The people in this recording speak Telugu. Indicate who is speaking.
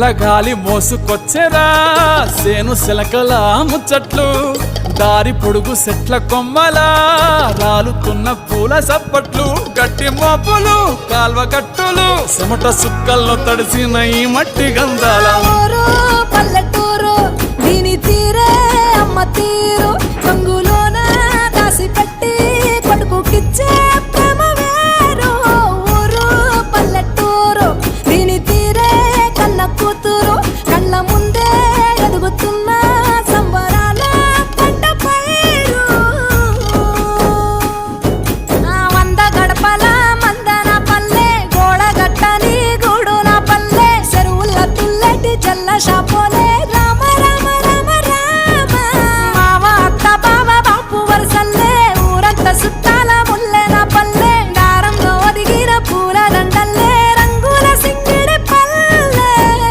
Speaker 1: చల్లగాలి మోసుకొచ్చెరా సేను సిలకల ముచ్చట్లు దారి పొడుగు సెట్ల కొమ్మలా రాలుతున్న పూల సప్పట్లు గట్టి మోపులు కాల్వ గట్టులు చెమట సుక్కల్లో తడిసిన ఈ మట్టి గంధాల